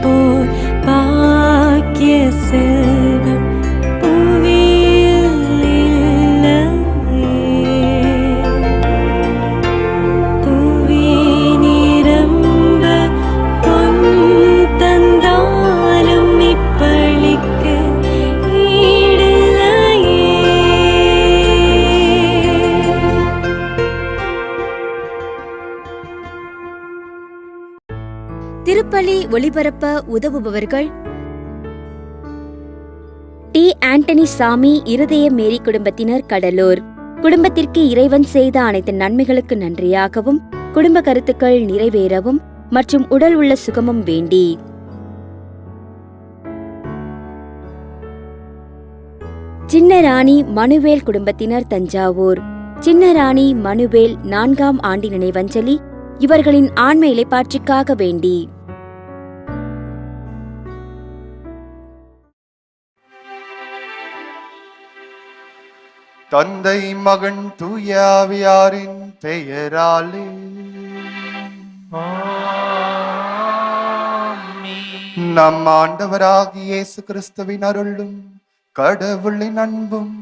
போல் பாக்கிய செல்வம் புவியில் இல்லையே. புவி நிரம்ப பொன் தந்தாலும் இப்பளிக்கு ஈடில்லையே. திருப்பலி ஒளிபரப்ப உதவுபவர்கள்: டி. ஆண்டனி சாமி, இருதய மேரி குடும்பத்தினர், கடலூர். குடும்பத்திற்கு இறைவன் செய்த அனைத்து நன்மைகளுக்கு நன்றியாகவும், குடும்ப கருத்துக்கள் நிறைவேறவும் மற்றும் உடல் உள்ள சுகமும் வேண்டி. சின்னராணி மனுவேல் குடும்பத்தினர், தஞ்சாவூர். சின்னராணி மனுவேல் 4ஆம் ஆண்டு நினைவஞ்சலி இவர்களின் ஆன்ம இளைப்பாற்றிக்காக வேண்டி. தந்தை மகன் தூய ஆவியாரின் பெயராலே நம் ஆண்டவராகிய இயேசு கிறிஸ்துவின் அருளும் கடவுளின் அன்பும்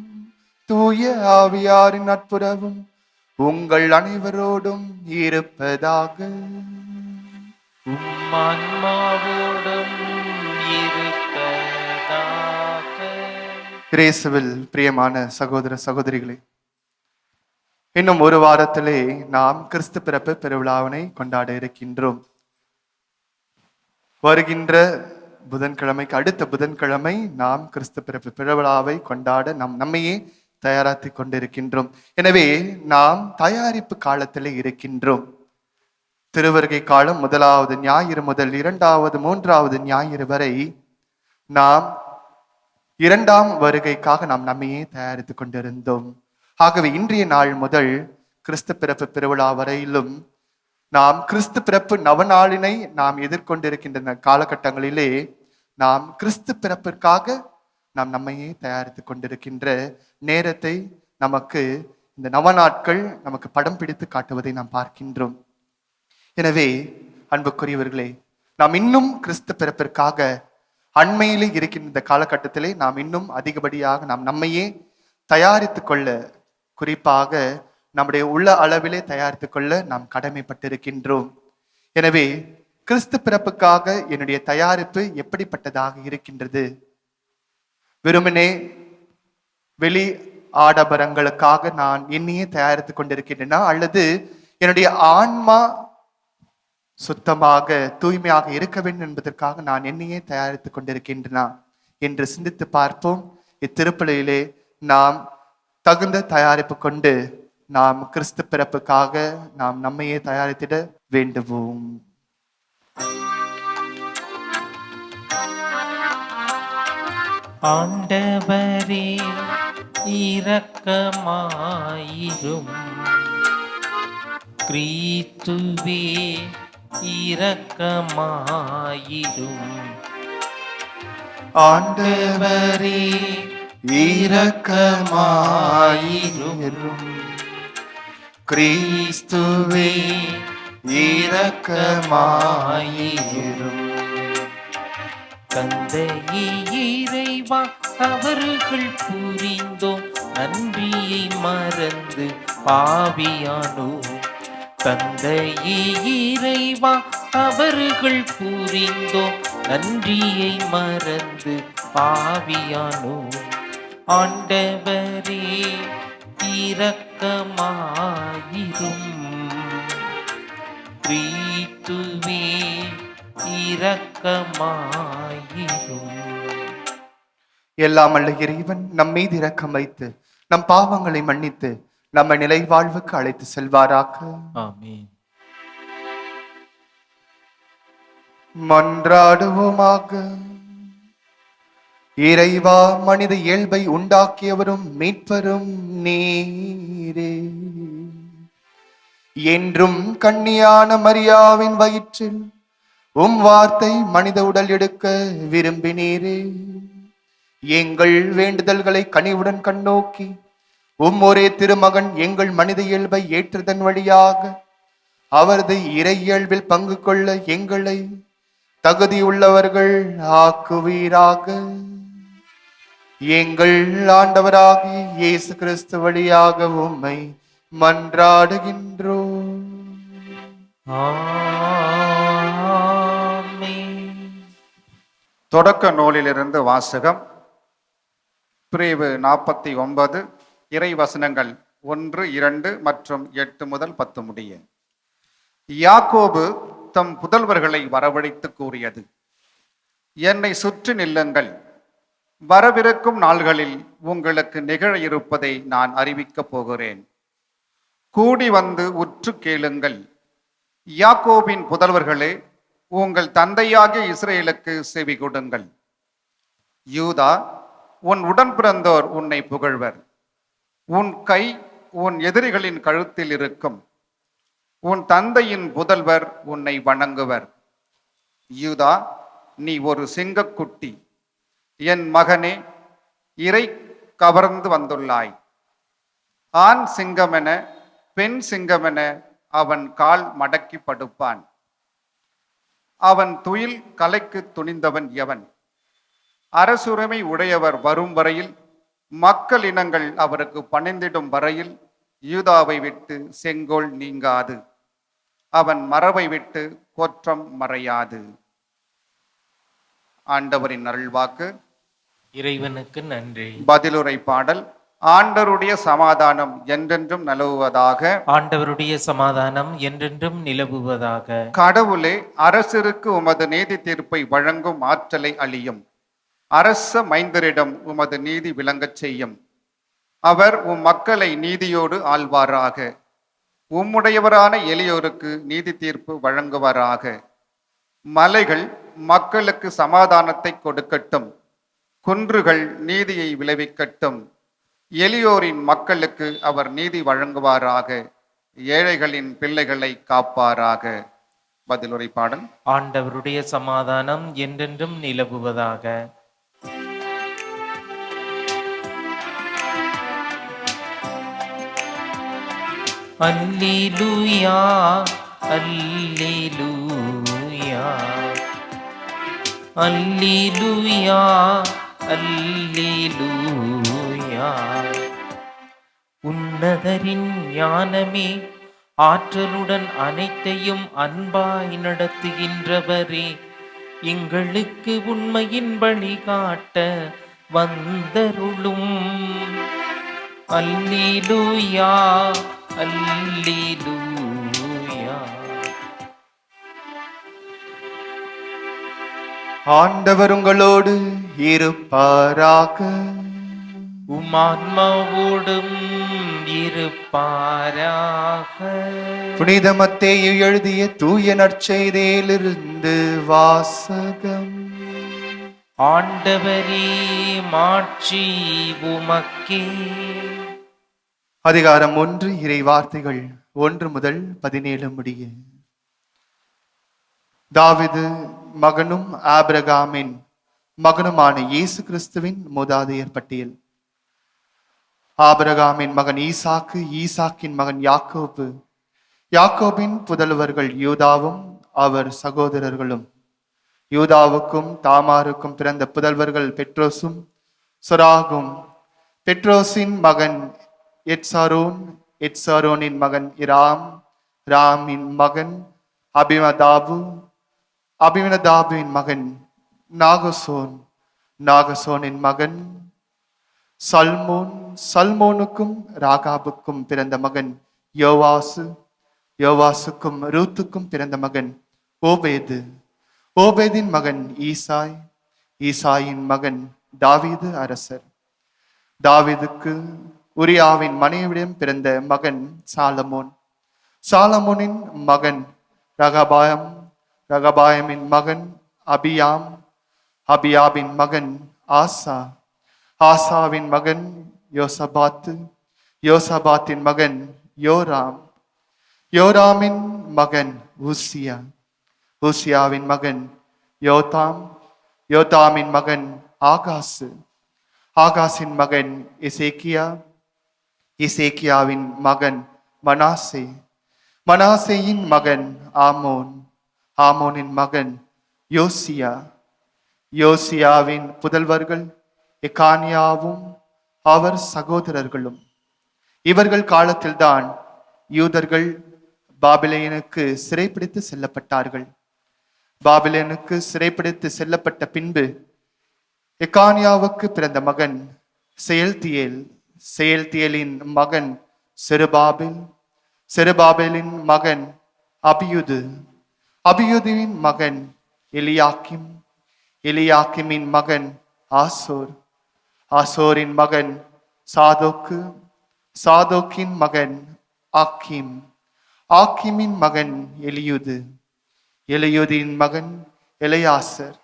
தூய ஆவியாரின் நட்புறவும் உங்கள் அனைவரோடும் இருப்பதாக. கிறிஸ்துவில் பிரியமான சகோதர சகோதரிகளே, இன்னும் ஒரு வாரத்திலே நாம் கிறிஸ்து பிறப்பு பெருவிழாவினை கொண்டாட இருக்கின்றோம். வருகின்ற புதன்கிழமைக்கு அடுத்த புதன்கிழமை நாம் கிறிஸ்து பிறப்பு பெருவிழாவை கொண்டாட நம்மையே தயாராத்தி கொண்டிருக்கின்றோம். எனவே நாம் தயாரிப்பு காலத்திலே இருக்கின்றோம். திருவருகை காலம் 1வது ஞாயிறு முதல் 2வது 3வது ஞாயிறு வரை நாம் 2ஆம் வருகைக்காக நம்மையே தயாரித்து கொண்டிருந்தோம். ஆகவே இன்றைய நாள் முதல் கிறிஸ்து பிறப்பு பெருவிழா வரையிலும் நாம் கிறிஸ்து பிறப்பு நவநாளினை நாம் எதிர்கொண்டிருக்கின்ற காலகட்டங்களிலே நாம் கிறிஸ்து பிறப்பிற்காக நம்மையே தயாரித்து கொண்டிருக்கின்ற நேரத்தை நமக்கு இந்த நவநாட்கள் நமக்கு படம் பிடித்து காட்டுவதை நாம் பார்க்கின்றோம். எனவே அன்புக்குரியவர்களே, நாம் இன்னும் கிறிஸ்து பிறப்பிற்காக அண்மையிலே இருக்கின்ற இந்த காலகட்டத்திலே நாம் இன்னும் அதிகப்படியாக நம்மையே தயாரித்து கொள்ள, குறிப்பாக நம்முடைய உள்ள அளவிலே தயாரித்து கொள்ள நாம் கடமைப்பட்டிருக்கின்றோம். எனவே கிறிஸ்து பிறப்புக்காக என்னுடைய தயாரிப்பு எப்படிப்பட்டதாக இருக்கின்றது? வெறுமனே வெளி ஆடம்பரங்களுக்காக நான் என்னையே தயாரித்து கொண்டிருக்கின்றேனா, அல்லது என்னுடைய ஆன்மா சுத்தமாக தூய்மையாக இருக்க வேண்டும் என்பதற்காக நான் என்னையே தயாரித்துக் கொண்டிருக்கின்றனா என்று சிந்தித்து பார்ப்போம். இத்திருப்பலியிலே நாம் தகுந்த தயாரிப்பு கொண்டு நாம் கிறிஸ்து பிறப்புக்காக நம்மையே தயாரித்திட வேண்டுவோம். ஆண்டவரே இரக்கமாயிரும், கிறிஸ்துவே இரக்கமாயிரும். ஆண்டவரே இரக்கமாயிரும், கிறிஸ்துவே இரக்கமாயிரும். தந்தையே இறைவா, அவர்கள் புரிந்தோம் நன்றியை மறந்து பாவியானோம். தந்தையே இறைவா, அவர்கள் புரிந்தோம் நன்றியை மறந்து பாவியானோம். ஆண்டவரே இரக்கமாயிரும், கிறிஸ்துவே இரக்கமாயிரும். எல்லாம் அல்ல இறைவன் நம் மீது இரக்கம் வைத்து நம் பாவங்களை மன்னித்து நம்மை நிலை வாழ்வுக்கு அழைத்து செல்வாராக. ஆமென். மன்றாடுவோமாக. இறைவா, மனித இயல்பை உண்டாக்கியவரும் மீட்பரும் நீரே. என்றும் கன்னியான மரியாவின் வயிற்றில் உம் வார்த்தை மனித உடல் எடுக்க விரும்பினீரே. எங்கள் வேண்டுதல்களை கனிவுடன் கண்ணோக்கி உம் ஒரே திருமகன் எங்கள் மனித இயல்பை ஏற்றுதன் வழியாக அவரது இறை இயல்பில் பங்கு கொள்ள எங்களை தகுதியுள்ளவர்கள் ஆக்குவீராக. எங்கள் ஆண்டவராகிய இயேசு கிறிஸ்து வழியாக உம்மை மன்றாடுகின்றோம். ஆமென். தொடக்க நூலிலிருந்து வாசகம். பிரிவு 49, இறை வசனங்கள் 1, 2 மற்றும் 8 முதல் 10 முடிய. யாக்கோபு தம் புதல்வர்களை வரவழைத்து கூறியது: என்னை சுற்றி நில்லுங்கள், வரவிருக்கும் நாள்களில் உங்களுக்கு நிகழ இருப்பதை நான் அறிவிக்கப் போகிறேன். கூடி வந்து உற்று கேளுங்கள். யாக்கோபின் புதல்வர்களே, உங்கள் தந்தையாகிய இஸ்ரேலுக்கு செவி கொடுங்கள். யூதா, உன் உடன் பிறந்தோர் உன்னை புகழ்வர். உன் கை உன் எதிரிகளின் கழுத்தில் இருக்கும். உன் தந்தையின் புதல்வர் உன்னை வணங்குவர். யூதா, நீ ஒரு சிங்கக்குட்டி. என் மகனே, இறை கவர்ந்து வந்துள்ளாய். ஆண் சிங்கமென பெண் சிங்கமென அவன் கால் மடக்கி படுப்பான். அவன் துயில் கலைக்கு துணிந்தவன் எவன்? அரசுரிமை உடையவர் வரும் வரையில், மக்கள் இனங்கள் அவருக்கு பணிந்திடும் வரையில் யூதாவை விட்டு செங்கோல் நீங்காது, அவன் மரபை விட்டு கோற்றம் மறையாது. ஆண்டவரின் அருள்வாக்கு. இறைவனுக்கு நன்றி. பதிலுரை பாடல். ஆண்டவருடைய சமாதானம் என்றென்றும் நிலவுவதாக. ஆண்டவருடைய சமாதானம் என்றென்றும் நிலவுவதாக. கடவுளே, அரசருக்கு உமது நீதி தீர்ப்பை வழங்கும் ஆற்றலை அளியும். அரச மைந்தரிடம் உமது நீதி விளங்கச் செய்யும். அவர் உம் மக்களை நீதியோடு ஆள்வாராக. உம்முடையவரான எளியோருக்கு நீதி தீர்ப்பு வழங்குவாராக. மலைகள் மக்களுக்கு சமாதானத்தை கொடுக்கட்டும், குன்றுகள் நீதியை விளைவிக்கட்டும். எளியோரின் மக்களுக்கு அவர் நீதி வழங்குவாராக. ஏழைகளின் பிள்ளைகளை காப்பாராக. பதிலுரை பாடல். ஆண்டவருடைய சமாதானம் என்றென்றும் நிலவுவதாக. அல்லேலூயா, அல்லேலூயா, அல்லேலூயா, அல்லேலூயா. உன்னதரின் ஞானமே, ஆற்றலுடன் அனைத்தையும் அன்பாய் நடத்துகின்றவரே, எங்களுக்கு உண்மையின் வழிகாட்ட வந்தருளும். அல்லேலூயா, அல்லேலூயா. ஆண்டவர் உங்களோடு இருப்பாராக. உமான்மாவோடும் இருப்பாராக. புனித மத்தேயு எழுதிய தூய நற்செய்தியிலிருந்து வாசகம். ஆண்டவரே, மாட்சி உமக்கே. அதிகாரம் 1, இறை வார்த்தைகள் 1 முதல் 17 முடிய. தாவீது மகனும் ஆபிரகாமின் மகனுமான இயேசு கிறிஸ்துவின் மூதாதையர் பட்டியல். ஆபிரகாமின் மகன் ஈசாக்கு, ஈசாக்கின் மகன் யாக்கோபு, யாக்கோபின் புதல்வர்கள் யூதாவும் அவர் சகோதரர்களும். யூதாவுக்கும் தாமாருக்கும் பிறந்த புதல்வர்கள் பெட்ரோசும் சொராகும். பெட்ரோசின் மகன் எட்சாரோன், எட்சாரோனின் மகன் இராம், ராமின் மகன் அபிமதாபு, அபிமதாபுவின் மகன் நாகசோன், நாகசோனின் மகன் சல்மோன், சல்மோனுக்கும் ராகாபுக்கும் பிறந்த மகன் யோவாசு, யோவாசுக்கும் ரூத்துக்கும் பிறந்த மகன் ஓபேது, ஓபேதின் மகன் ஈசாய், ஈசாயின் மகன் தாவீது அரசர். தாவீதுக்கு உரியாவின் மனைவிடம் பிறந்த மகன் சாலமோன், சாலமோனின் மகன் ரகபாயம், ரகபாயமின் மகன் அபியாம், அபியாபின் மகன் ஆசா, ஆசாவின் மகன் யோசபாத்து, யோசபாத்தின் மகன் யோராம், யோராமின் மகன் ஊசியா, ஊசியாவின் மகன் யோதாம், யோதாமின் மகன் ஆகாசு, ஆகாசின் மகன் எசேக்கியா, எசேக்கியாவின் மகன் மனாசே, மனாசேயின் மகன் ஆமோன், ஆமோனின் மகன் யோசியா, யோசியாவின் புதல்வர்கள் எக்கானியாவும் அவர் சகோதரர்களும். இவர்கள் காலத்தில்தான் யூதர்கள் பாபிலேனுக்கு சிறைப்பிடித்து செல்லப்பட்டார்கள். பாபிலேனுக்கு சிறைப்பிடித்து செல்லப்பட்ட பின்பு எக்கானியாவுக்கு பிறந்த மகன் செயல்தியேல், செயல்தியேலின் மகன் செருபாபேல், செருபாபேலின் மகன் அபியுது, அபியுதின் மகன் எலியாக்கிம், எலியாக்கிமின் மகன் ஆசோர், ஆசோரின் மகன் சாதோக்கு, சாதோக்கின் மகன் ஆக்கிம், ஆக்கிமின் மகன் எலியுது, எலியுதின் மகன் எலையாசர்,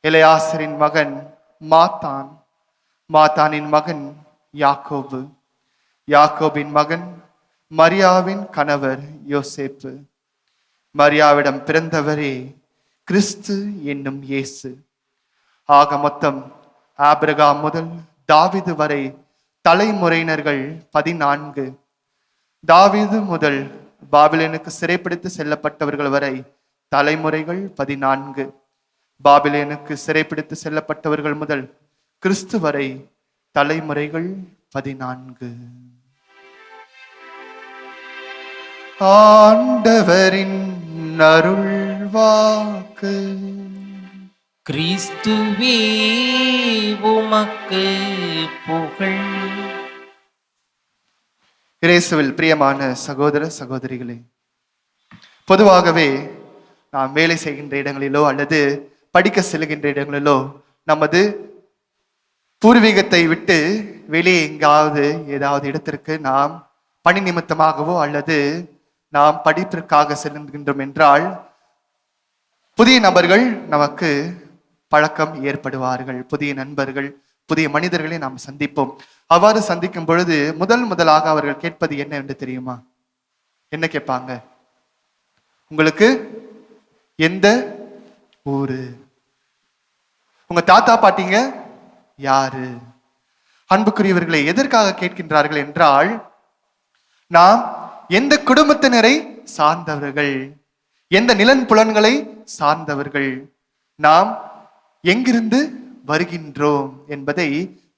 எலையாசரின் மகன் மாத்தான், மாத்தானின் மகன் யாக்கோபு, யாக்கோபின் மகன் மரியாவின் கணவர் யோசேப்பு, மரியாவிடம் பிறந்தவரே கிறிஸ்து என்னும் இயேசு. ஆக மொத்தம் ஆபிரகாம் முதல் தாவீது வரை தலைமுறையினர்கள் 14. தாவீது முதல் பாபிலேனுக்கு சிறைப்பிடித்து செல்லப்பட்டவர்கள் வரை தலைமுறைகள் 14. பாபிலேனுக்கு சிறைப்பிடித்து செல்லப்பட்டவர்கள் முதல் கிறிஸ்து வரை தலைமுறைகள் 14. ஆண்டவரின் அருள்வாக்கு. கிறிஸ்துவே உமக்கு புகழ். இயேசுவில் பிரியமான சகோதர சகோதரிகளே, பொதுவாகவே நாம் வேலை செய்கின்ற இடங்களிலோ அல்லது படிக்க செல்கின்ற இடங்களிலோ நமது பூர்வீகத்தை விட்டு வெளியே எங்காவது ஏதாவது இடத்திற்கு நாம் பணி நிமித்தமாகவோ அல்லது நாம் படிப்பிற்காக செல்கின்றோம் என்றால் புதிய நபர்கள் நமக்கு பழக்கம் ஏற்படுவார்கள். புதிய நண்பர்கள், புதிய மனிதர்களை நாம் சந்திப்போம். அவ்வாறு சந்திக்கும் பொழுது முதலாக அவர்கள் கேட்பது என்ன என்று தெரியுமா? என்ன கேட்பாங்க? உங்களுக்கு எந்த ஊரு? உங்க தாத்தா பாட்டிங்க யாரு? அன்புக்குரியவர்களை எதற்காக கேட்கின்றார்கள் என்றால், நாம் எந்த குடும்பத்தினரை சார்ந்தவர்கள், எந்த நிலன் புலன்களை சார்ந்தவர்கள், நாம் எங்கிருந்து வருகின்றோம் என்பதை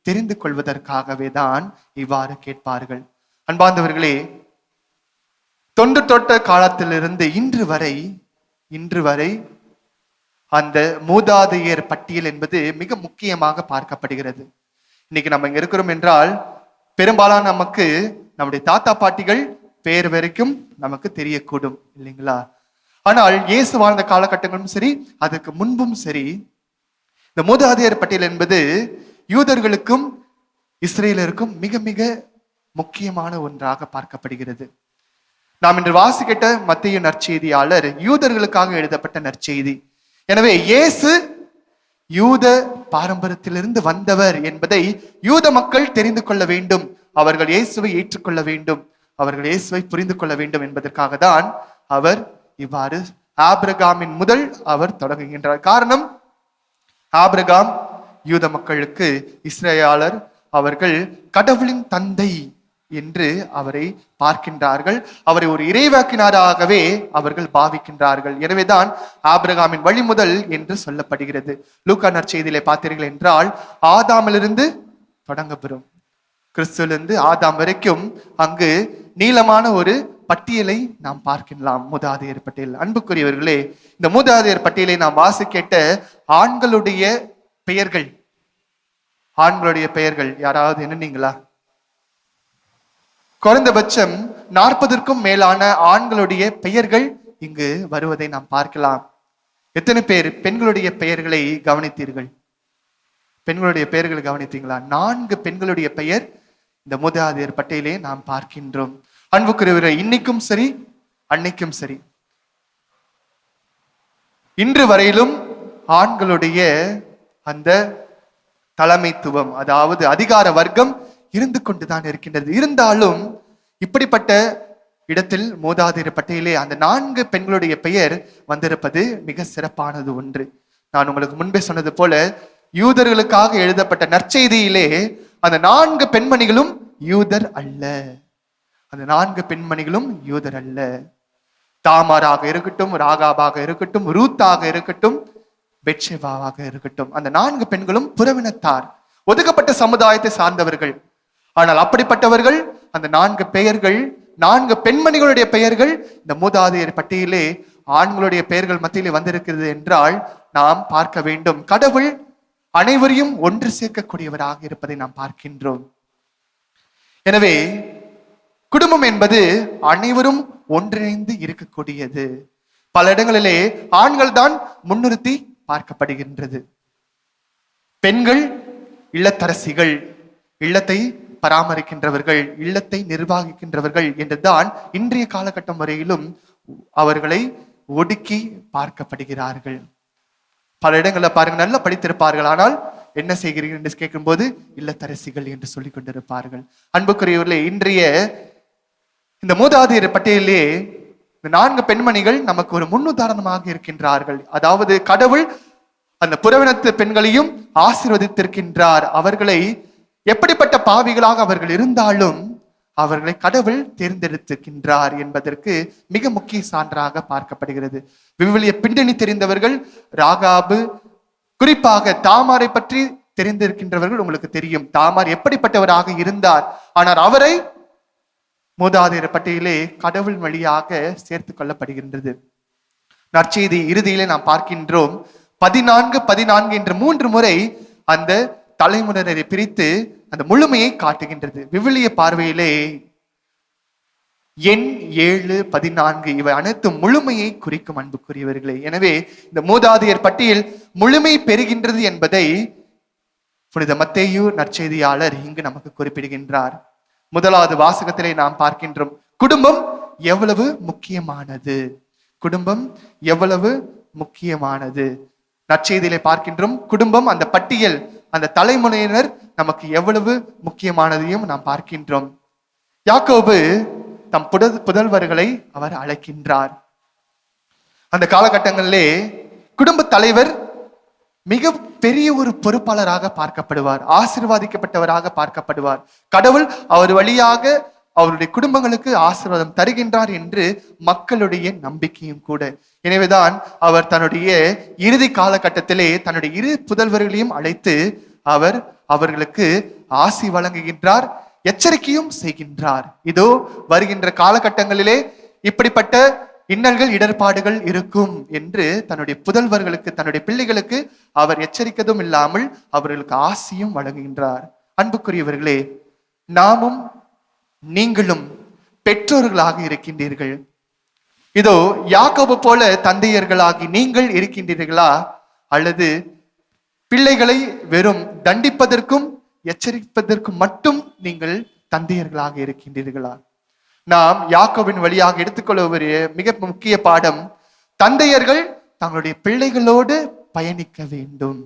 தெரிந்து கொள்வதற்காகவே தான் இவ்வாறு கேட்பார்கள். அன்பார்ந்தவர்களே, தொன்று தொட்ட காலத்திலிருந்து இன்று வரை அந்த மூதாதையர் பட்டியல் என்பது மிக முக்கியமாக பார்க்கப்படுகிறது. இன்னைக்கு நம்ம இங்க இருக்கிறோம் என்றால் பெரும்பாலான நமக்கு நம்முடைய தாத்தா பாட்டிகள் பெயர் வரைக்கும் நமக்கு தெரியக்கூடும், இல்லைங்களா? ஆனால் இயேசு வாழ்ந்த காலகட்டங்களும் சரி, அதுக்கு முன்பும் சரி, இந்த மூதாதையர் பட்டியல் என்பது யூதர்களுக்கும் இஸ்ரேலருக்கும் மிக மிக முக்கியமான ஒன்றாக பார்க்கப்படுகிறது. நாம் இன்று வாசிக்கிட்ட மத்தேயு நற்செய்தியாளர் யூதர்களுக்காக எழுதப்பட்ட நற்செய்தி. எனவே இயேசு யூத பாரம்பரியத்திலிருந்து வந்தவர் என்பதை யூத மக்கள் தெரிந்து கொள்ள வேண்டும். அவர்கள் இயேசுவை ஏற்றுக்கொள்ள வேண்டும், அவர்கள் இயேசுவை புரிந்து கொள்ள வேண்டும் என்பதற்காக தான் அவர் இவ்வாறு ஆபிரகாமின் முதல் அவர் தொடங்குகின்றார். காரணம், ஆபிரகாம் யூத மக்களுக்கு இஸ்ரேலாளர் அவர்கள் கடவுளின் தந்தை என்று அவரை பார்க்கின்றார்கள். அவரை ஒரு இறைவாக்கினராகவே அவர்கள் பாவிக்கின்றார்கள். எனவேதான் ஆபிரகாமின் வழி முதல் என்று சொல்லப்படுகிறது. லூக்கா நற்செய்தியிலே பார்த்தீர்கள் என்றால் ஆதாமிலிருந்து தொடங்கப்பெறும், கிறிஸ்துவிலிருந்து ஆதாம் வரைக்கும் அங்கு நீளமான ஒரு பட்டியலை நாம் பார்க்கலாம், மூதாதையர் பட்டியல். அன்புக்குரியவர்களே, இந்த மூதாதையர் பட்டியலை நாம் வாசிக்கேட்ட ஆண்களுடைய பெயர்கள், ஆண்களுடைய பெயர்கள் யாராவது என்னன்னீங்களா? குறைந்தபட்சம் 40க்கும் மேலான ஆண்களுடைய பெயர்கள் இங்கு வருவதை நாம் பார்க்கலாம். எத்தனை பேர் பெண்களுடைய பெயர்களை கவனித்தீர்கள்? பெண்களுடைய பெயர்களை கவனித்தீங்களா? 4 பெண்களுடைய பெயர் இந்த மூதாதையர் பட்டியலே நாம் பார்க்கின்றோம். அன்புக்குரியவர்களே, இன்னைக்கும் சரி அன்னைக்கும் சரி, இன்று வரையிலும் ஆண்களுடைய அந்த தலைமைத்துவம், அதாவது அதிகார வர்க்கம் இருந்து கொண்டுதான் இருக்கின்றது. இருந்தாலும் இப்படிப்பட்ட இடத்தில் மூதாதையர் பட்டியலே அந்த 4 பெண்களுடைய பெயர் வந்திருப்பது மிக சிறப்பானது ஒன்று. நான் உங்களுக்கு முன்பே சொன்னது போல யூதர்களுக்காக எழுதப்பட்ட நற்செய்தியிலே அந்த 4 பெண்மணிகளும் யூதர் அல்ல. அந்த 4 பெண்மணிகளும் யூதர் அல்ல. தாமாராக இருக்கட்டும், ராகாபாக இருக்கட்டும், ரூத்தாக இருக்கட்டும், பெத்ஷெபாவாக இருக்கட்டும், அந்த 4 பெண்களும் புறவினத்தார், ஒதுக்கப்பட்ட சமுதாயத்தை சார்ந்தவர்கள். ஆனால் அப்படிப்பட்டவர்கள், அந்த 4 பெயர்கள், 4 பெண்மணிகளுடைய பெயர்கள் இந்த மூதாதையர் பட்டியலே ஆண்களுடைய பெயர்கள் மத்தியிலே வந்திருக்கிறது என்றால் நாம் பார்க்க வேண்டும். கடவுள் அனைவரையும் ஒன்று சேர்க்கக்கூடியவராக இருப்பதை நாம் பார்க்கின்றோம். எனவே குடும்பம் என்பது அனைவரும் ஒன்றிணைந்து இருக்கக்கூடியது. பல இடங்களிலே ஆண்கள் தான் முன்னிறுத்தி பார்க்கப்படுகின்றது. பெண்கள் இல்லத்தரசிகள், இல்லத்தை பராமரிக்கின்றவர்கள், இல்லத்தை நிர்வகிக்கின்றவர்கள் என்றுதான் இன்றைய காலகட்டம் வரையிலும் அவர்களை ஒடுக்கி பார்க்கப்படுகிறார்கள். பல இடங்களில் பாருங்க, நல்லா படித்திருப்பார்கள், ஆனால் என்ன செய்கிறீர்கள் என்று கேட்கும்போது இல்லத்தரசிகள் என்று சொல்லிக் கொண்டிருப்பார்கள். அன்புக்குரியவர்களே, இன்றைய இந்த மூதாதையர் பட்டியலே இந்த 4 பெண்மணிகள் நமக்கு ஒரு முன்னுதாரணமாக இருக்கின்றார்கள். அதாவது கடவுள் அந்த புறவினத்து பெண்களையும் ஆசீர்வதித்திருக்கின்றார். அவர்களை எப்படிப்பட்ட பாவிகளாக அவர்கள் இருந்தாலும் அவர்களை கடவுள் தேர்ந்தெடுத்திருக்கின்றார் என்பதற்கு மிக முக்கிய சான்றாக பார்க்கப்படுகிறது. விவிலிய பின்னணி தெரிந்தவர்கள், ராகாபு, குறிப்பாக தாமாரை பற்றி தெரிந்திருக்கின்றவர்கள் உங்களுக்கு தெரியும். தாமார் எப்படிப்பட்டவராக இருந்தார், ஆனால் அவரை மூதாதையர் பட்டியலே கடவுள் வழியாக சேர்த்து கொள்ளப்படுகின்றது. நற்செய்தி இறுதியிலே நாம் பார்க்கின்றோம் 14 என்று 3 முறை அந்த தலைமுறையினரை பிரித்து அந்த முழுமையை காட்டுகின்றது. விவிலிய பார்வையிலே எண் 7, 14 இவை அனைத்தும் முழுமையை குறிக்கும் அன்புக்குரியவர்களே. எனவே இந்த மூதாதையர் பட்டியல் முழுமை பெறுகின்றது என்பதை புனித மத்தேயு நற்செய்தியாளர் இங்கு நமக்கு குறிப்பிடுகின்றார். முதலாவது வாசகத்திலே நாம் பார்க்கின்றோம், குடும்பம் எவ்வளவு முக்கியமானது, குடும்பம் எவ்வளவு முக்கியமானது. நற்செய்தியிலே பார்க்கின்றோம், குடும்பம், அந்த பட்டியல், அந்த தலைமுறையினர் நமக்கு எவ்வளவு முக்கியமானதையும் நாம் பார்க்கின்றோம். யாக்கோபு தம் புதல்வர்களை அவர் அழைக்கின்றார். அந்த காலகட்டங்களிலே குடும்ப தலைவர் மிக பெரிய ஒரு பொறுப்பாளராக பார்க்கப்படுவார், ஆசீர்வாதிக்கப்பட்டவராக பார்க்கப்படுவார். கடவுள் அவர் வழியாக அவருடைய குடும்பங்களுக்கு ஆசீர்வாதம் தருகின்றார் என்று மக்களுடைய நம்பிக்கையும் கூட. எனவேதான் அவர் தன்னுடைய இறுதி காலகட்டத்திலே தன்னுடைய 2 புதல்வர்களையும் அழைத்து அவர் அவர்களுக்கு ஆசி வழங்குகின்றார், எச்சரிக்கையும் செய்கின்றார். இதோ வருகின்ற காலகட்டங்களிலே இப்படிப்பட்ட இன்னல்கள், இடர்பாடுகள் இருக்கும் என்று தன்னுடைய புதல்வர்களுக்கு, தன்னுடைய பிள்ளைகளுக்கு அவர் எச்சரிக்கதும் இல்லாமல் அவர்களுக்கு ஆசியும் வழங்குகின்றார். அன்புக்குரியவர்களே, நாமும் நீங்களும் பெற்றோர்களாக இருக்கின்றீர்கள். இதோ யாக்கோபு போல தந்தையர்களாகி நீங்கள் இருக்கின்றீர்களா, அல்லது பிள்ளைகளை வெறும் தண்டிப்பதற்கும் எச்சரிப்பதற்கும் மட்டும் நீங்கள் தந்தையர்களாக இருக்கின்றீர்களா? நாம் யாக்கோபின் வழியாக எடுத்துக்கொள்ள மிக முக்கிய பாடம், தந்தையர்கள் தங்களுடைய பிள்ளைகளோடு பயணிக்க வேண்டும்.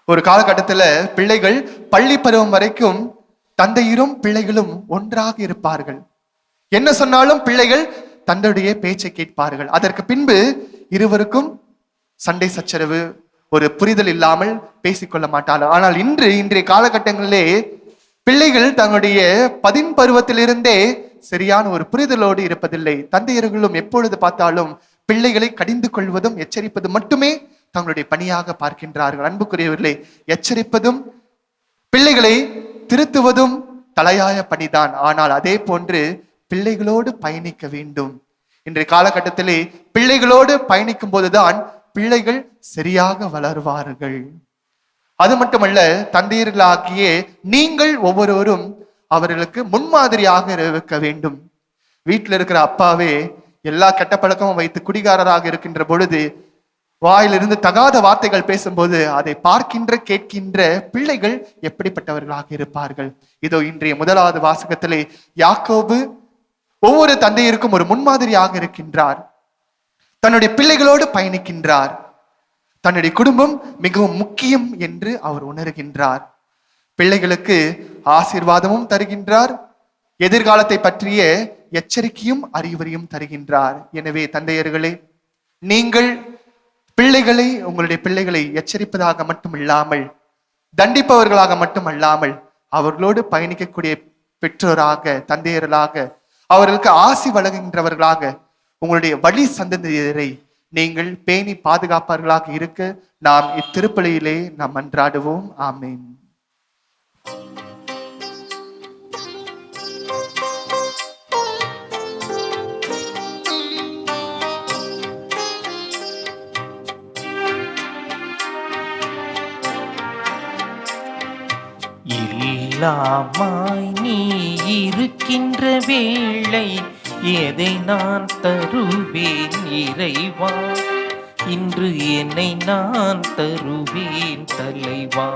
ஒரு காலகட்டத்துல பிள்ளைகள் பள்ளி பருவம் வரைக்கும் தந்தையரும் பிள்ளைகளும் ஒன்றாக இருப்பார்கள். என்ன சொன்னாலும் பிள்ளைகள் தந்தையுடைய பேச்சை கேட்பார்கள். அதற்கு பின்பு இருவருக்கும் சண்டை சச்சரவு, ஒரு புரிதல் இல்லாமல் பேசிக்கொள்ள மாட்டார்கள். ஆனால் இன்றைய காலகட்டங்களிலே பிள்ளைகள் தங்களுடைய 10 பருவத்திலிருந்தே சரியான ஒரு புரிதலோடு இருப்பதில்லை. தந்தையர்களும் எப்பொழுது பார்த்தாலும் பிள்ளைகளை கடிந்து கொள்வதும் எச்சரிப்பதும் மட்டுமே தங்களுடைய பணியாக பார்க்கின்றார்கள். அன்புக்குரியவர்களே, எச்சரிப்பதும் பிள்ளைகளை திருத்துவதும் தலையாய பணிதான். ஆனால் அதே போன்று பிள்ளைகளோடு பயணிக்க வேண்டும். இன்றைய காலகட்டத்திலே பிள்ளைகளோடு பயணிக்கும் போதுதான் பிள்ளைகள் சரியாக வளருவார்கள். அது மட்டுமல்ல, தந்தையர்களாகிய நீங்கள் ஒவ்வொருவரும் அவர்களுக்கு முன்மாதிரியாக இருக்க வேண்டும். வீட்டில் இருக்கிற அப்பாவே எல்லா கெட்ட பழக்கமும் வைத்து குடிகாரராக இருக்கின்ற பொழுது வாயிலிருந்து தகாத வார்த்தைகள் பேசும்போது அதை பார்க்கின்ற கேட்கின்ற பிள்ளைகள் எப்படிப்பட்டவர்களாக இருப்பார்கள்? இதோ இன்றைய முதலாவது வாசகத்திலே யாக்கோபு ஒவ்வொரு தந்தையருக்கும் ஒரு முன்மாதிரியாக இருக்கின்றார். தன்னுடைய பிள்ளைகளோடு பயணிக்கின்றார். தன்னுடைய குடும்பம் மிகவும் முக்கியம் என்று அவர் உணர்கின்றார். பிள்ளைகளுக்கு ஆசீர்வாதமும் தருகின்றார், எதிர்காலத்தை பற்றிய எச்சரிக்கையும் அறிவுரையும் தருகின்றார். எனவே தந்தையர்களே, நீங்கள் பிள்ளைகளை, உங்களுடைய பிள்ளைகளை எச்சரிப்பதாக மட்டும் இல்லாமல், தண்டிப்பவர்களாக மட்டும் அல்லாமல், அவர்களோடு பயணிக்கக்கூடிய பெற்றோராக, தந்தையர்களாக, அவர்களுக்கு ஆசி வழங்குகின்றவர்களாக உங்களுடைய வழி சந்ததியரை நீங்கள் பேணி பாதுகாப்பார்களாக இருக்க நாம் இத்திருப்பலியிலே நாம் மன்றாடுவோம். ஆமென். இல்லாமாய் நீ இருக்கின்ற வேளை எதை நான் தருவேன் இறைவா, இன்று என்னை நான் தருவேன் தலைவா.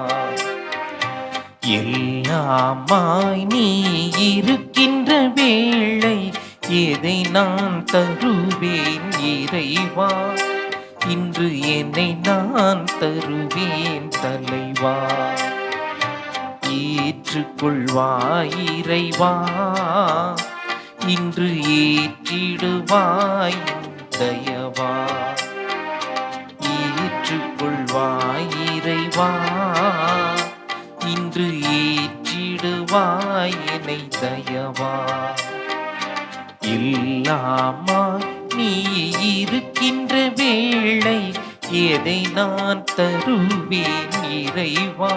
எல்லாமாய் நீ இருக்கின்ற வேளை எதை நான் தருவேன் இறைவா, இன்று என்னை நான் தருவேன் தலைவா. ஏற்றுக்கொள்வாய் இறைவா, இன்று ஏற்றிடுவாய் தயவா. ஏற்றுக்கொள்வாய் இறைவா, இன்று ஏற்றிடுவாய் என்னை தயவா. இல்லாமா நீ இருக்கின்ற வேளை எதை நான் தருவேன் இறைவா,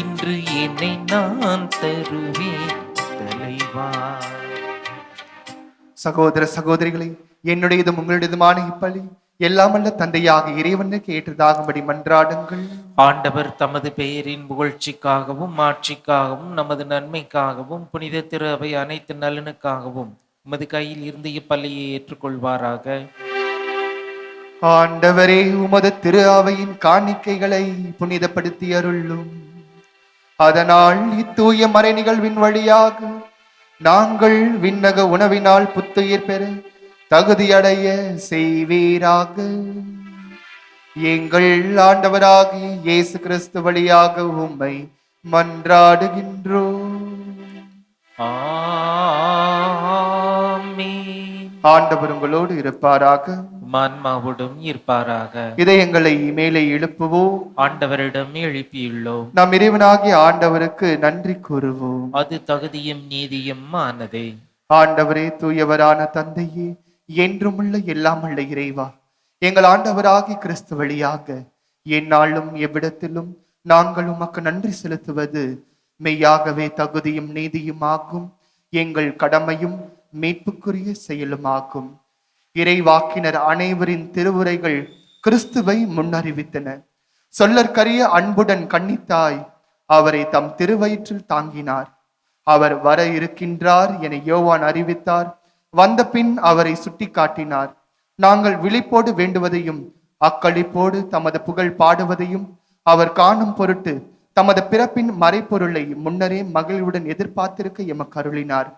இன்று என்னை நான் தருவேன் தலைவா. சகோதர சகோதரிகளை, என்னுடையதும் உங்களுடையதுமான இப்பலி எல்லாமல்ல தந்தையாக இறைவனுக்கு ஏற்றதாகும்படி மன்றாடுங்கள். ஆண்டவர் தமது பெயரின் புகழ்ச்சிக்காகவும் ஆட்சிக்காகவும் நமது நன்மைக்காகவும் புனித திரு அவை அனைத்து நலனுக்காகவும் உமது கையில் இருந்து இப்பள்ளியை ஏற்றுக்கொள்வாராக. ஆண்டவரே, உமது திரு அவையின் காணிக்கைகளை புனிதப்படுத்தி அருளும். அதனால் இத்தூய மறை நிகழ்வின் வழியாக நாங்கள் விண்ணக உணவினால் புத்துயிர் பெற தகுதியடைய செய்வீராக. எங்கள் ஆண்டவராகிய இயேசு கிறிஸ்து வழியாக உம்மை மன்றாடுகின்றோம். ஆண்டவர் உங்களோடு இருப்பாராக, மன்மாவோடும் இருப்பாராக. இதயங்களை மேலே எழுப்புவோம். ஆண்டவரிடம் எழுப்பியுள்ளோம். நம் இறைவனாகிய ஆண்டவருக்கு நன்றி கூறுவோம். அது தகுதியும் நீதியும் ஆனதே. ஆண்டவரே, தூயவரான தந்தையே, என்றுமுள்ள எல்லாமுள்ள இறைவா, எங்கள் ஆண்டவராகிய கிறிஸ்து வழியாக எந்நாளும் எவ்விடத்திலும் நாங்கள் உமக்கு நன்றி செலுத்துவது மெய்யாகவே தகுதியும் நீதியும் ஆகும். எங்கள் கடமையும் மீட்புக்குரிய செயலுமாகும். இறைவாக்கினர் அனைவரின் திருவுரைகள் கிறிஸ்துவை முன்னறிவித்தன. சொல்லற்கரிய அன்புடன் கன்னித்தாய் அவரை தம் திருவயிற்றில் தாங்கினார். அவர் வர இருக்கின்றார் என யோவான் அறிவித்தார். வந்த பின் அவரை சுட்டி காட்டினார். நாங்கள் விழிப்போடு வேண்டுவதையும் அக்களிப்போடு தமது புகழ் பாடுவதையும் அவர் காணும் பொருட்டு தமது பிறப்பின் மறைப்பொருளை முன்னரே மகிழ்வுடன் எதிர்பார்த்திருக்க எமக்கு அருளினார்.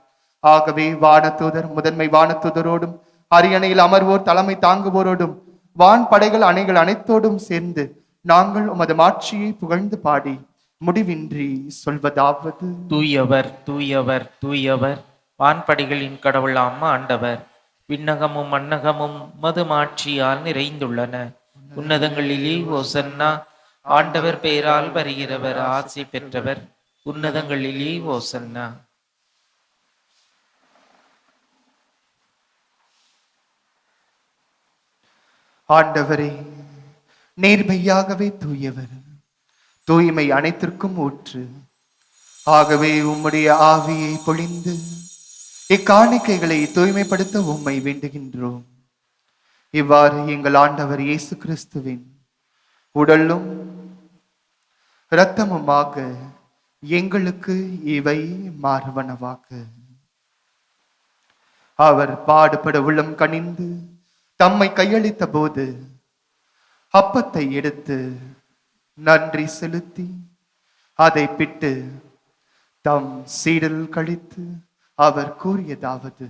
ஆகவே வானதூதர் முதன்மை வானதூதரோடும் அரியணையில் அமர்வோர் தலைமை தாங்குவோரோடும் வான் படைகள் அணைகள் அனைத்தோடும் சேர்ந்து நாங்கள் உமது மாட்சியை புகழ்ந்து பாடி முடிவின்றி சொல்வதாவது: தூயவர் தூயவர் தூயவர், வான்படைகளின் கடவுளாம் ஆண்டவர். விண்ணகமும் மண்ணகமும் மது மாட்சியால் நிறைந்துள்ளன. உன்னதங்களிலே ஓசன்னா. ஆண்டவர் பெயரால் வருகிறவர் ஆசி பெற்றவர். உன்னதங்களிலே ஓசன்னா. ஆண்டவரே, நேர்மையாகவே தூயவர், தூய்மை அனைத்திற்கும் ஊற்று. ஆகவே உம்முடைய ஆவியை பொழிந்து இக்காணிக்கைகளை தூய்மைப்படுத்த உம்மை வேண்டுகின்றோம். இவ்வாறு எங்கள் ஆண்டவர் இயேசு கிறிஸ்துவின் உடலும் இரத்தமுமாக எங்களுக்கு இவை மாறுவனவாக. அவர் பாடுபட உள்ளம் கனிந்து தம்மை கையளித்த போது அப்பத்தை எடுத்து நன்றி செலுத்தி அதை பிட்டு தம் சீடரில் கழித்து அவர் கூறியதாவது: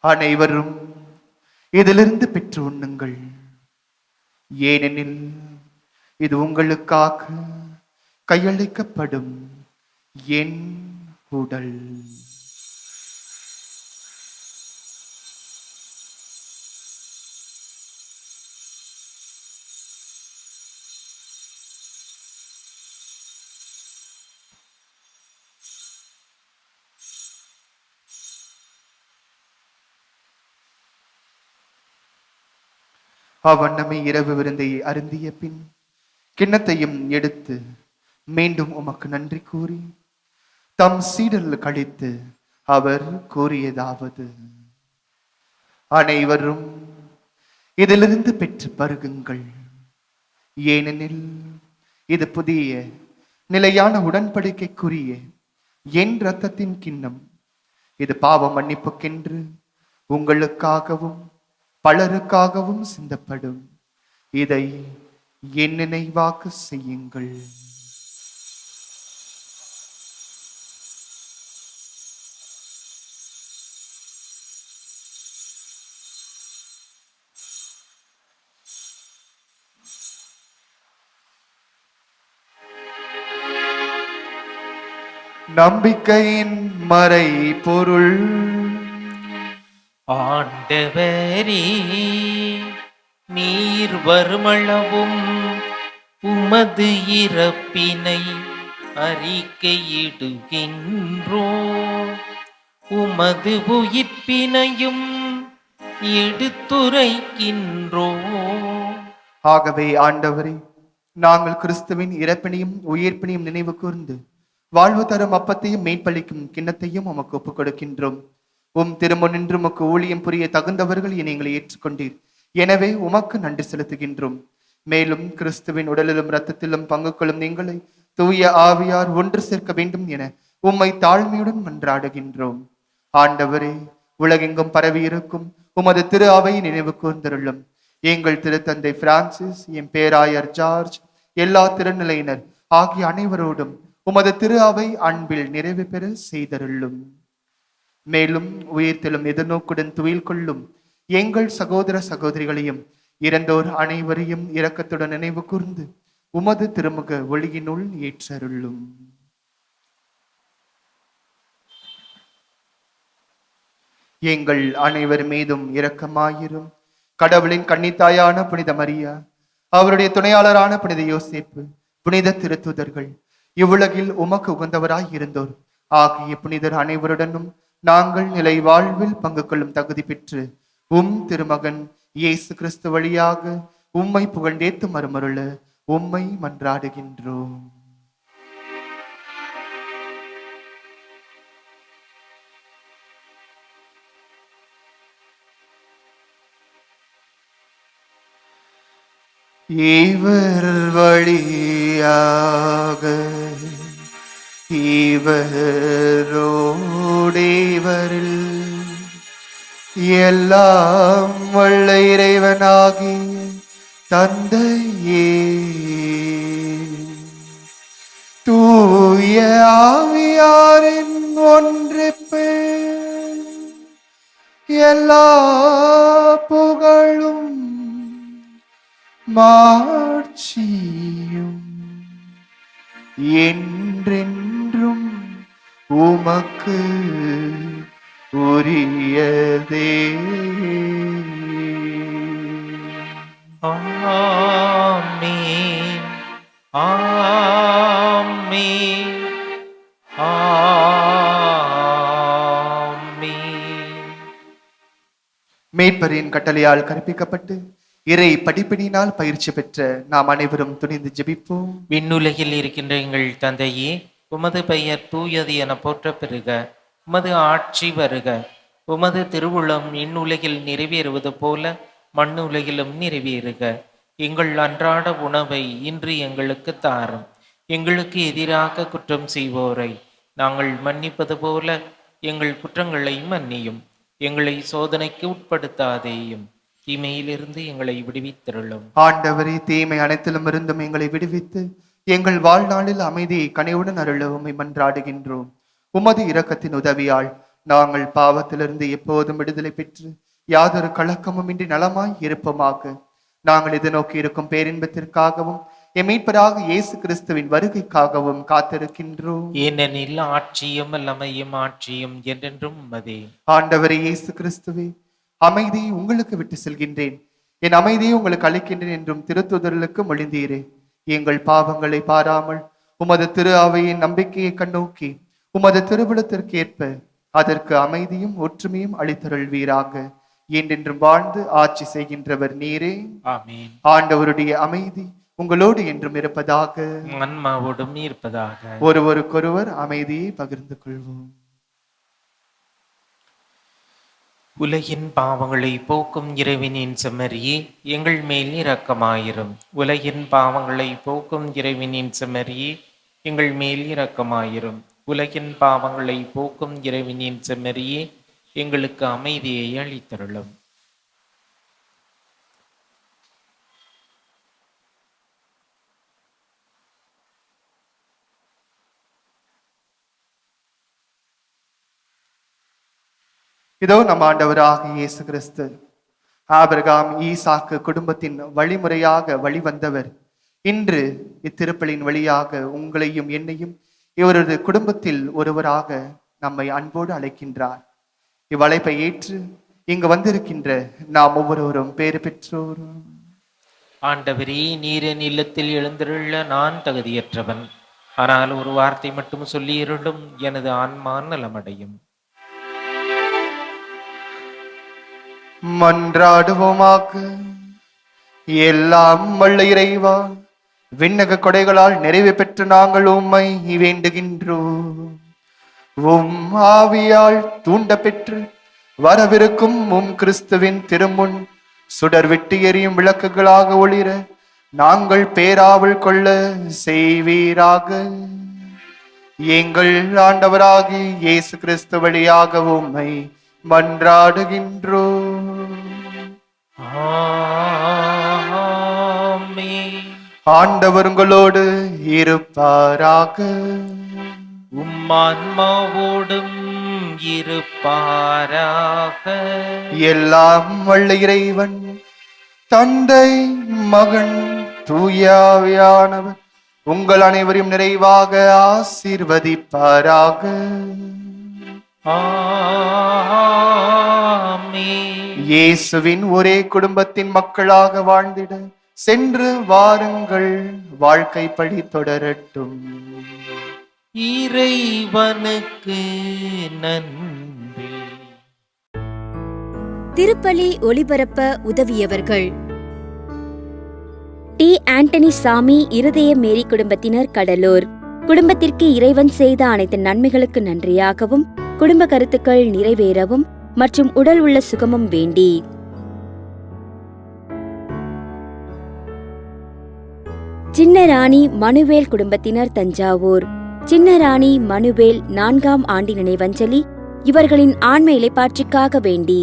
அனைவரும் இதிலிருந்து பெற்று உண்ணுங்கள், ஏனெனில் இது உங்களுக்காக கையளிக்கப்படும் என் உடல். அவ்வண்ணமே இரவு விருந்தை அருந்திய பின் கிண்ணத்தையும் எடுத்து மீண்டும் உமக்கு நன்றி கூறி தம் சீடர்கள் கழித்து அவர் கூறியதாவது: அனைவரும் இதிலிருந்து பெற்று பருகுங்கள், ஏனெனில் இது புதிய நிலையான உடன்படிக்கைக்குரிய என் இரத்தத்தின் கிண்ணம். இது பாவ மன்னிப்புக்கென்று உங்களுக்காகவும் பலருக்காகவும் சிந்தப்படும். இதை என் நினைவாக செய்யுங்கள். நம்பிக்கையின் மறை பொருள். ஆண்டவரே, நீர் வருமளவும் உமது இறப்பினை அறிக்கையிடுகின்றோ, உமது உயிர்ப்பினையும் எடுத்துரைக்கின்றோ. ஆகவே ஆண்டவரே, நாங்கள் கிறிஸ்துவின் இறப்பினையும் உயிர்ப்பினையும் நினைவு கூர்ந்து வாழ்வு தரும் அப்பத்தையும் மேற்பளிக்கும் கிண்ணத்தையும் உமக்கு ஒப்புக் கொடுக்கின்றோம். திருமுன்னின்று உமக்கு ஊழியம் புரிய தகுந்தவர்கள் எங்களை ஏற்றுக்கொண்டீர். எனவே உமக்கு நன்றி செலுத்துகின்றோம். மேலும் கிறிஸ்துவின் உடலிலும் இரத்தத்திலும் பங்கு கொள்ளும் எங்களை தூய ஆவியார் ஒன்று சேர்க்க வேண்டும் என உம்மை தாழ்மையுடன் மன்றாடுகின்றோம். ஆண்டவரே, உலகெங்கும் பரவி இருக்கும் உமது திரு அவை நினைவு கூர்ந்தருளும். எங்கள் திருத்தந்தை பிரான்சிஸ், என் பேராயர் ஜார்ஜ், எல்லா திருநிலையினர் ஆகிய அனைவரோடும் உமது திரு அவை அன்பில் நிறைவு பெற செய்தருளும். மேலும் உயிர்த்தெழும் எதிர்நோக்குடன் துயில் கொள்ளும் எங்கள் சகோதர சகோதரிகளையும் இறந்தோர் அனைவரையும் இரக்கத்துடன் நினைவு கூர்ந்து உமது திருமுக ஒளியினுள் ஏற்றருளும். எங்கள் அனைவர் மீதும் இரக்கமாயிரும். கடவுளின் கன்னித்தாயான புனித மரியா, அவருடைய துணையாளரான புனித யோசேப்பு, புனித திருத்துதர்கள், இவ்வுலகில் உமக்கு உகந்தவராய் இருந்தோர் ஆகிய புனிதர் அனைவருடனும் நாங்கள் நிலை வாழ்வில் பங்கு கொள்ளும் தகுதி பெற்று திருமகன் இயேசு கிறிஸ்து வழியாக உம்மை புகழ்ந்தேத்து மறுமருள உம்மை மன்றாடுகின்றோம். இவர் வழியாக இவரோடேவரில் எல்லாம் வல்ல இறைவனாகிய தந்தையே, தூய ஆவியாரின் ஒன்றிப்பு எல்லா புகழும் மாட்சியும் என்றென்றும் உமக்கு உரியதே. ஆமென், ஆமென், ஆமென். மேய்ப்பரின் கட்டளையால் கற்பிக்கப்பட்டு இறை படிப்பினினால் பயிற்சி பெற்ற நாம் அனைவரும் துணிந்து ஜெபிப்போம். விண்ணுலகில் இருக்கின்ற எங்கள் தந்தையே, உமது பெயர் தூயது என போற்ற பெறுக. உமது ஆட்சி வருக. உமது திருவுளம் இந்நுலகில் நிறைவேறுவது போல மண்ணுலகிலும் நிறைவேறுக. எங்கள் அன்றாட உணவை இன்று எங்களுக்கு தாரும். எங்களுக்கு எதிராக குற்றம் செய்வோரை நாங்கள் மன்னிப்பது போல எங்கள் குற்றங்களை மன்னியும். எங்களை சோதனைக்கு உட்படுத்தாதேயும், தீமையிலிருந்து எங்களை விடுவித்தருளும். ஆண்டவரே, தீமை அனைத்திலும் இருந்தும் எங்களை விடுவித்து எங்கள் வாழ்நாளில் அமைதியை கனிவுடன் அருள உம்மை மன்றாடுகின்றோம். உமது இரக்கத்தின் உதவியால் நாங்கள் பாவத்திலிருந்து எப்போதும் விடுதலை பெற்று யாதொரு கலக்கமும் இன்றி நலமாய் இருப்போமாக. நாங்கள் எதிர்நோக்கி இருக்கும் பேரின்பத்திற்காகவும் எம் மீட்பராக இயேசு கிறிஸ்துவின் வருகைக்காகவும் காத்திருக்கின்றோம். ஏனெனில் ஆட்சியும் வல்லமையும் ஆட்சியும் என்றென்றும் உமதே. ஆண்டவரே இயேசு கிறிஸ்துவே, அமைதியை உங்களுக்கு விட்டு செல்கின்றேன், என் அமைதியை உங்களுக்கு அளிக்கின்றேன் என்றும் திருத்துதர்களுக்கு மொழிந்தீரே. எங்கள் பாவங்களை பாராமல் உமது திரு அவையின் நம்பிக்கையை கண்ணோக்கி உமது திருவிழத்திற்கு ஏற்ப அதற்கு அமைதியும் ஒற்றுமையும் அளித்தருள்வீராக. என்றென்றும் வாழ்ந்து ஆட்சி செய்கின்றவர் நீரே. ஆமென். ஆண்டவருடைய அமைதி உங்களோடு என்றும் இருப்பதாக. ஆன்மாவோடும் இருப்பதாக. ஒருவருக்கொருவர் அமைதியை பகிர்ந்து கொள்வோம். உலகின் பாவங்களை போக்கும் இறைவனின் செம்மறியே, எங்கள் மேல் இரக்கமாயிரும். உலகின் பாவங்களை போக்கும் இறைவனின் செம்மறியே, எங்கள் மேல் இரக்கமாயிரும். உலகின் பாவங்களை போக்கும் இறைவனின் செம்மறியே, எங்களுக்கு அமைதியை அளித்தருளும். இதோ நம் ஆண்டவராக இயேசு கிறிஸ்து ஆபிரகாம் ஈசாக்கு குடும்பத்தின் வழிமுறையாக வழிவந்தவர். இன்று இத்திருப்பலின் வழியாக உங்களையும் என்னையும் இவரது குடும்பத்தில் ஒருவராக நம்மை அன்போடு அழைக்கின்றார். இவ்வழைப்பை ஏற்று இங்கு வந்திருக்கின்ற நாம் ஒவ்வொருவரும் பேறு பெற்றோரும். ஆண்டவரே, நீரின் இல்லத்தில் எழுந்தருள நான் தகுதியற்றவன். ஆனால் ஒரு வார்த்தை மட்டும் சொல்லியிருளும், எனது ஆன்மா நலமடையும். மன்றாடுவோமாக. எல்லாம் வல்ல இறைவா, விண்ணக கொடைகளால் நிறைவு பெற்று நாங்கள் உம்மை வேண்டுகின்றோம். உம் ஆவியால் தூண்ட பெற்று வரவிருக்கும் கிறிஸ்துவின் திருமுன் சுடர் விட்டு எரியும் விளக்குகளாக ஒளிர நாங்கள் பேராவல் கொள்ள செய்வீராக. எங்கள் ஆண்டவராகி இயேசு கிறிஸ்து வழியாக உம்மை மன்றாடுகின்றோம். ஆண்டவர் உங்களோடு இருப்பாராக. உம்மான்மாவோடும் இருப்பாராக. எல்லாம் வல்ல இறைவன் தந்தை, மகன், தூயாவியானவர் உங்கள் அனைவரையும் நிறைவாக ஆசீர்வதிப்பாராக. இயேசுவின் ஒரே குடும்பத்தின் மக்களாக வாழ்ந்திட சென்று வாருங்கள். வாழ்க்கை படி தொடரட்டும். இறைவனுக்கு நன்றி. திருப்பலி ஒளிபரப்ப உதவியவர்கள்: டி. ஆண்டனி சாமி, இருதய மேரி குடும்பத்தினர், கடலூர். குடும்பத்திற்கு இறைவன் செய்த அனைத்து நன்மைகளுக்கு நன்றியாகவும், குடும்ப கருத்துக்கள் நிறைவேறவும் மற்றும் உடல் உள்ள சுகமும் வேண்டி சின்னராணி மனுவேல் குடும்பத்தினர், தஞ்சாவூர். சின்னராணி மனுவேல் 4ஆம் ஆண்டு நினைவஞ்சலி இவர்களின் ஆன்ம இளைப்பாற்றிக்காக வேண்டி